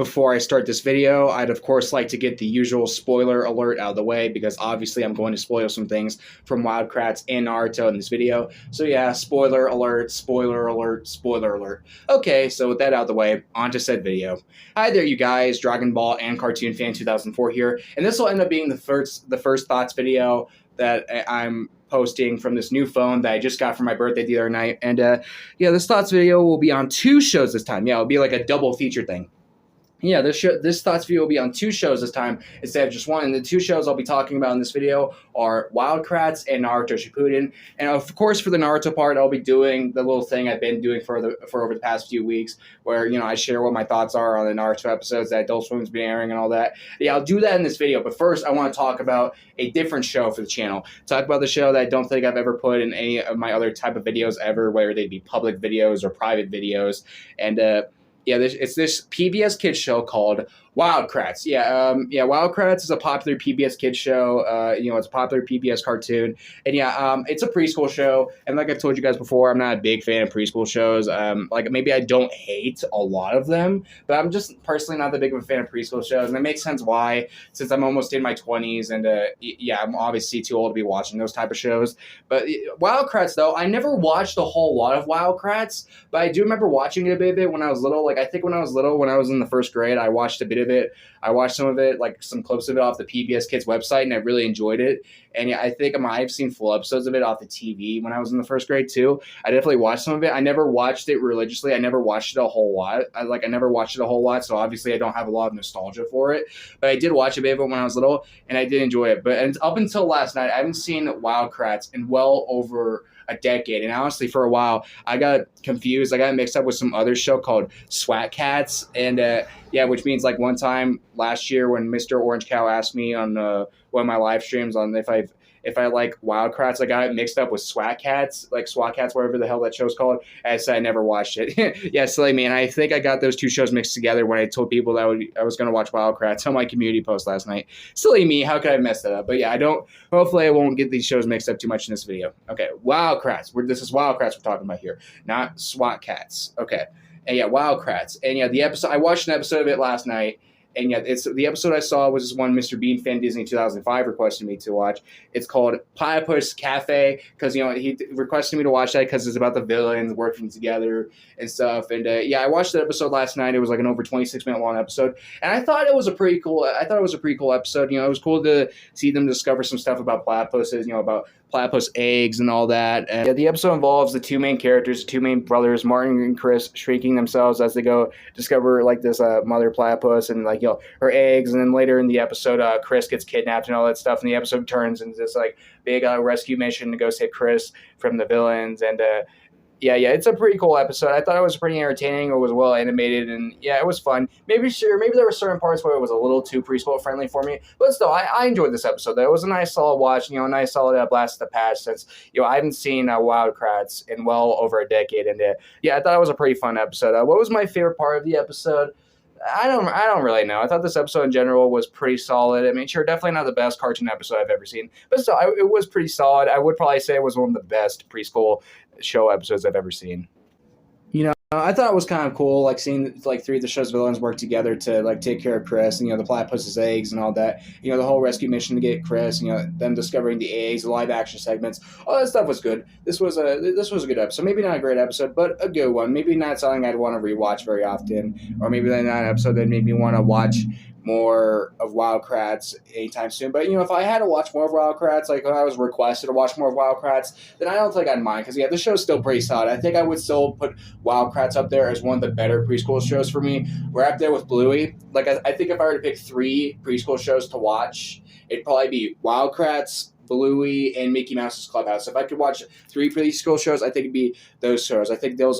before I start this video, I'd of course like to get the usual spoiler alert out of the way because obviously I'm going to spoil some things from Wild Kratts and Naruto in this video. So yeah, spoiler alert, spoiler alert, spoiler alert. Okay, so with that out of the way, on to said video. Hi there, you guys, Dragon Ball and Cartoon Fan 2004 here, and this will end up being the first thoughts video that I'm posting from this new phone that I just got for my birthday the other night. And yeah, this thoughts video will be on 2 shows this time. Yeah, it'll be like a double feature thing. Yeah, this thoughts video will be on 2 shows this time instead of just one. And the 2 shows I'll be talking about in this video are Wild Kratts and Naruto Shippuden. And of course, for the Naruto part, I'll be doing the little thing I've been doing for over the past few weeks, where I share what my thoughts are on the Naruto episodes that Adult Swim's been airing and all that. Yeah, I'll do that in this video. But first, I want to talk about a different show for the channel. Talk about the show that I don't think I've ever put in any of my other type of videos ever, whether they'd be public videos or private videos, and yeah, it's this PBS Kids show called Wild Kratts. Yeah, Wild Kratts is a popular PBS Kids show. It's a popular PBS cartoon, and yeah, it's a preschool show. And like I told you guys before, I'm not a big fan of preschool shows. Like maybe I don't hate a lot of them, but I'm just personally not that big of a fan of preschool shows, and it makes sense why, since I'm almost in my 20s, and yeah, I'm obviously too old to be watching those type of shows. But Wild Kratts, though, I never watched a whole lot of Wild Kratts, but I do remember watching it a bit when I was little. Like I think when I was little, when I was in the 1st grade, I watched a bit of it. I watched some of it, like some clips of it off the PBS Kids website, and I really enjoyed it. And yeah, I think I've seen full episodes of it off the TV when I was in the 1st grade too. I definitely watched some of it. I never watched it religiously. I never watched it a whole lot. I never watched it a whole lot, so obviously I don't have a lot of nostalgia for it. But I did watch a bit of it when I was little, and I did enjoy it. But up until last night, I haven't seen Wild Kratts in well over a decade, and honestly, for a while, I got confused. I got mixed up with some other show called Swat Cats, and yeah, which means like one time last year when Mr. Orange Cow asked me on one of my live streams on if I like Wild Kratts, I got it mixed up with Swat Cats, like SWAT Cats, whatever the hell that show's called. I said I never watched it. Yeah, silly me. And I think I got those 2 shows mixed together when I told people that I was going to watch Wild Kratts on my community post last night. Silly me. How could I mess that up? But yeah, hopefully I won't get these shows mixed up too much in this video. Okay, Wild Kratts. This is Wild Kratts we're talking about here, not SWAT Cats. Okay. And yeah, Wild Kratts. And yeah, I watched an episode of it last night. And yeah, the episode I saw was this one Mr. Bean Fan Disney 2005 requested me to watch. It's called Platypus Cafe because he requested me to watch that because it's about the villains working together and stuff. And yeah, I watched that episode last night. It was like an over 26-minute long episode, and I thought it was a pretty cool. Episode. It was cool to see them discover some stuff about platypuses. About platypus eggs and all that. And yeah, the episode involves the 2 main characters, the 2 main brothers, Martin and Chris, shrieking themselves as they go discover like this mother platypus and like her eggs. And then later in the episode, Chris gets kidnapped and all that stuff. And the episode turns into this like big rescue mission to go save Chris from the villains. And yeah, it's a pretty cool episode. I thought it was pretty entertaining. It was well animated, and yeah, it was fun. Maybe there were certain parts where it was a little too preschool friendly for me, but still, I enjoyed this episode. It was a nice, solid watch. A nice, solid blast of the past since I haven't seen Wild Kratts in well over a decade, and yeah, I thought it was a pretty fun episode. What was my favorite part of the episode? I don't really know. I thought this episode in general was pretty solid. I mean, sure, definitely not the best cartoon episode I've ever seen, but still, it was pretty solid. I would probably say it was one of the best preschool show episodes I've ever seen. I thought it was kind of cool, like seeing like 3 of the show's villains work together to like take care of Chris, and the platypus's eggs and all that. The whole rescue mission to get Chris, them discovering the eggs, the live action segments, all that stuff was good. This was a good episode. Maybe not a great episode, but a good one. Maybe not something I'd want to rewatch very often, or maybe not an episode that made me want to watch more of Wild Kratts anytime soon. But if I had to watch more of Wild Kratts, like when I was requested to watch more of Wild Kratts, then I don't think I'd mind, because yeah, the show's still pretty solid. I think I would still put Wild Kratts up there as one of the better preschool shows for me. We're up there with Bluey. Like I think if I were to pick 3 preschool shows to watch, it'd probably be Wild Kratts, Bluey, and Mickey Mouse's Clubhouse. If I could watch 3 preschool shows, I think it'd be those shows. I think those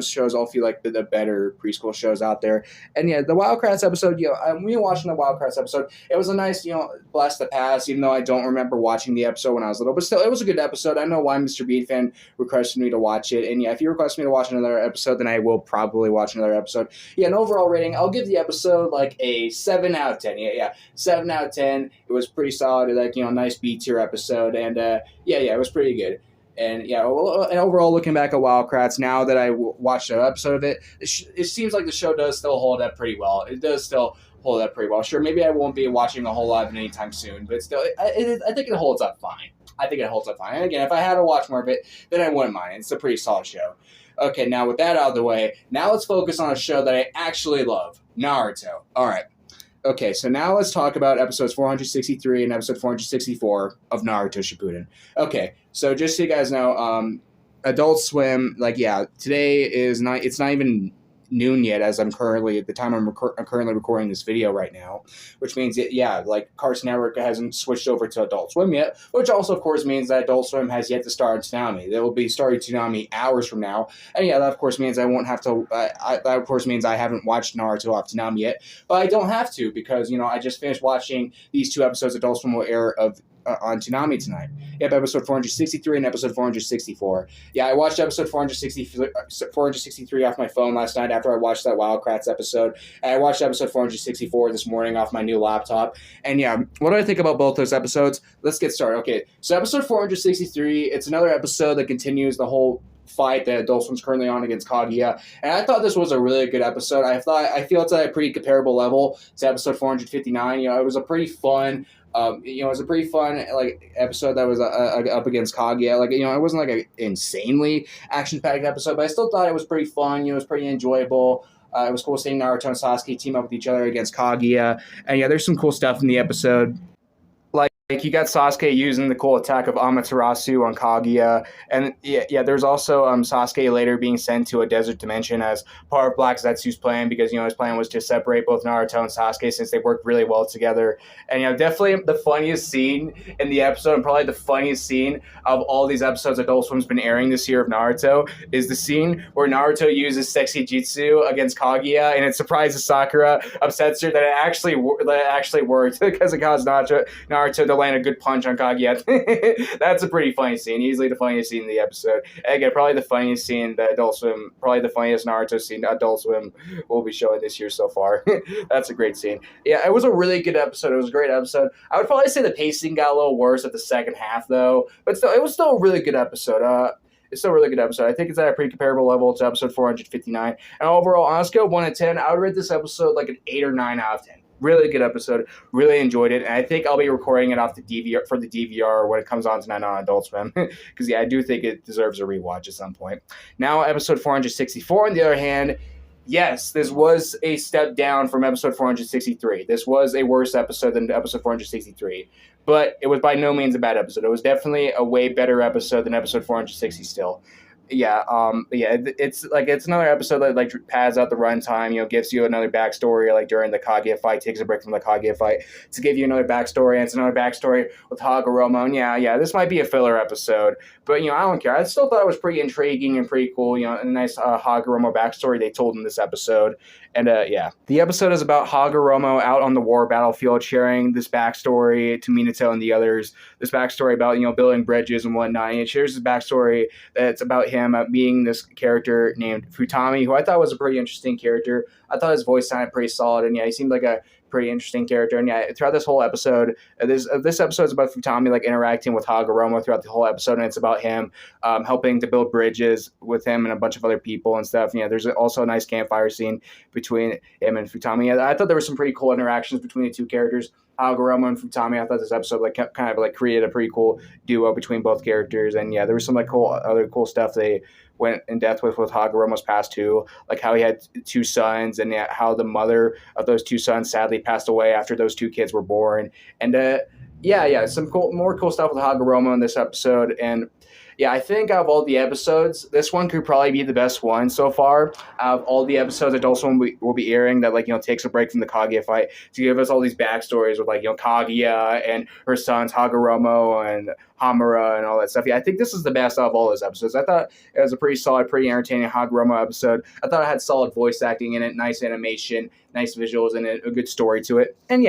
shows all feel like the better preschool shows out there. And yeah, the Wild Kratts episode, me watching the Wild Kratts episode, it was a nice, blast the past, even though I don't remember watching the episode when I was little. But still, it was a good episode. I know why Mr. Bean Fan requested me to watch it. And yeah, if you request me to watch another episode, then I will probably watch another episode. Yeah, an overall rating, I'll give the episode like a 7 out of 10. Yeah, 7 out of 10. It was pretty solid, like, nice B tier episode. And yeah, it was pretty good. And yeah, and overall, looking back at Wild Kratts, now that I watched an episode of it, it seems like the show does still hold up pretty well. It does still hold up pretty well. Sure, maybe I won't be watching a whole lot of it anytime soon, but still, I think it holds up fine. I think it holds up fine. And again, if I had to watch more of it, then I wouldn't mind. It's a pretty solid show. Okay, now with that out of the way, now let's focus on a show that I actually love, Naruto. All right. Okay, so now let's talk about episodes 463 and episode 464 of Naruto Shippuden. Okay, so just so you guys know, Adult Swim, today is not, it's not even noon yet, as I'm currently, at the time I'm currently recording this video right now, which means, Cartoon Network hasn't switched over to Adult Swim yet, which also, of course, means that Adult Swim has yet to start Toonami. They will be starting Toonami hours from now, and that, of course, means I won't have to, that, of course, means I haven't watched Naruto off Toonami yet, but I don't have to, because, I just finished watching these two episodes Adult Swim will air of on Toonami tonight. Yep, episode 463 and episode 464. Yeah, I watched episode 463 off my phone last night after I watched that Wild Kratts episode. And I watched episode 464 this morning off my new laptop. And yeah, what do I think about both those episodes? Let's get started. Okay, so episode 463, it's another episode that continues the whole fight that Adult Swim's currently on against Kaguya, and I thought this was a really good episode. I feel it's at a pretty comparable level to episode 459. It was a pretty fun. It was a pretty fun episode that was up against Kaguya. It wasn't an insanely action-packed episode, but I still thought it was pretty fun. It was pretty enjoyable. It was cool seeing Naruto and Sasuke team up with each other against Kaguya, and there's some cool stuff in the episode. Like you got Sasuke using the cool attack of Amaterasu on Kaguya, and there's also Sasuke later being sent to a desert dimension as part of Black Zetsu's plan, because his plan was to separate both Naruto and Sasuke since they worked really well together. And definitely the funniest scene in the episode, and probably the funniest scene of all these episodes Adult Swim's been airing this year of Naruto, is the scene where Naruto uses sexy jutsu against Kaguya, and it surprises Sakura, upsets her that it actually worked because it caused Naruto to land a good punch on Kaguya. That's a pretty funny scene. Easily the funniest scene in the episode. And again, probably the funniest scene that Adult Swim, probably the funniest Naruto scene Adult Swim will be showing this year so far. That's a great scene. Yeah, it was a really good episode. It was a great episode. I would probably say the pacing got a little worse at the second half, though. But still, it was still a really good episode. It's still a really good episode. I think it's at a pretty comparable level to episode 459. And overall, on a scale of 1 to 10, I would rate this episode like an 8 or 9 out of 10. Really good episode. Really enjoyed it. And I think I'll be recording it off the DVR for the DVR when it comes on tonight on Adult Swim. Because, I do think it deserves a rewatch at some point. Now, episode 464, on the other hand, yes, this was a step down from episode 463. This was a worse episode than episode 463. But it was by no means a bad episode. It was definitely a way better episode than episode 460 still. It's another episode that pads out the runtime, gives you another backstory during the Kaguya fight, takes a break from the Kaguya fight to give you another backstory, and it's another backstory with Hagoromo. And this might be a filler episode, but I don't care. I still thought it was pretty intriguing and pretty cool. A nice Hagoromo backstory they told in this episode. And the episode is about Hagoromo out on the war battlefield, sharing this backstory to Minato and the others. This backstory about building bridges and whatnot. And it shares this backstory that's about him being this character named Futami, who I thought was a pretty interesting character. I thought his voice sounded pretty solid, and he seemed like a pretty interesting character. And throughout this whole episode, this episode is about Futami interacting with Hagoromo throughout the whole episode, and it's about him helping to build bridges with him and a bunch of other people and stuff. There's also a nice campfire scene between him and Futami. I thought there were some pretty cool interactions between the two characters, Hagoromo and Futami. I thought this episode created a pretty cool duo between both characters, and there was some other cool stuff they went in depth with Hagoromo's past too, like how he had two sons and how the mother of those two sons sadly passed away after those two kids were born, and some more cool stuff with Hagoromo in this episode. And I think out of all the episodes, this one could probably be the best one so far. Out of all the episodes Adult Swim will be airing that takes a break from the Kaguya fight to give us all these backstories with Kaguya and her sons Hagoromo and Hamura and all that stuff. I think this is the best out of all those episodes. I thought it was a pretty solid, pretty entertaining Hagoromo episode. I thought it had solid voice acting in it, nice animation, nice visuals, and a good story to it. And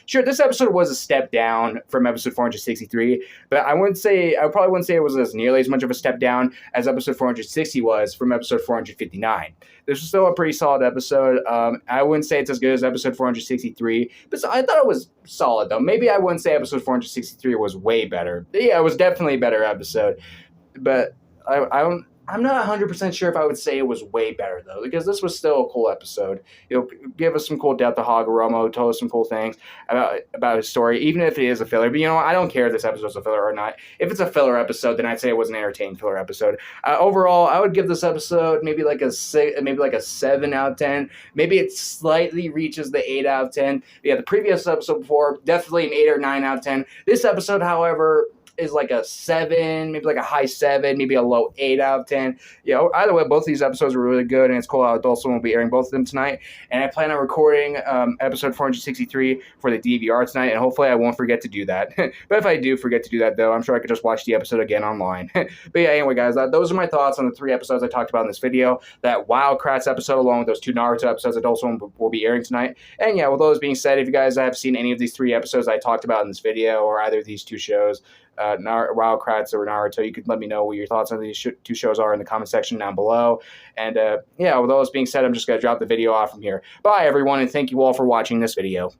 sure, this episode was a step down from episode 463, but I probably wouldn't say it was nearly as much of a step down as episode 460 was from episode 459. This was still a pretty solid episode. I wouldn't say it's as good as episode 463, but I thought it was solid, though. Maybe I wouldn't say episode 463 was way better. Yeah, it was definitely a better episode. but I'm not 100% sure if I would say it was way better though, because this was still a cool episode. Give us some cool depth to Hagoromo, told us some cool things about his story, even if it is a filler. But I don't care if this episode's a filler or not. If it's a filler episode, then I'd say it was an entertaining filler episode. Overall, I would give this episode maybe like a 6, maybe like a 7 out of 10. Maybe it slightly reaches the 8 out of 10. But yeah, the previous episode before, definitely an 8 or 9 out of 10. This episode, however, is like a 7, maybe like a high 7, maybe a low 8 out of 10. Either way, both of these episodes were really good, and it's cool how Adult Swim will be airing both of them tonight. And I plan on recording episode 463 for the DVR tonight, and hopefully I won't forget to do that. But if I do forget to do that, though, I'm sure I could just watch the episode again online. But yeah, anyway, guys, those are my thoughts on the 3 episodes I talked about in this video. That Wild Kratts episode, along with those 2 Naruto episodes Adult Swim will be airing tonight. And yeah, with those being said, if you guys have seen any of these 3 episodes I talked about in this video, or either of these 2 shows, Wild Kratts or Naruto, you could let me know what your thoughts on these 2 shows are in the comment section down below. And yeah, with all this being said, I'm just going to drop the video off from here. Bye, everyone, and thank you all for watching this video.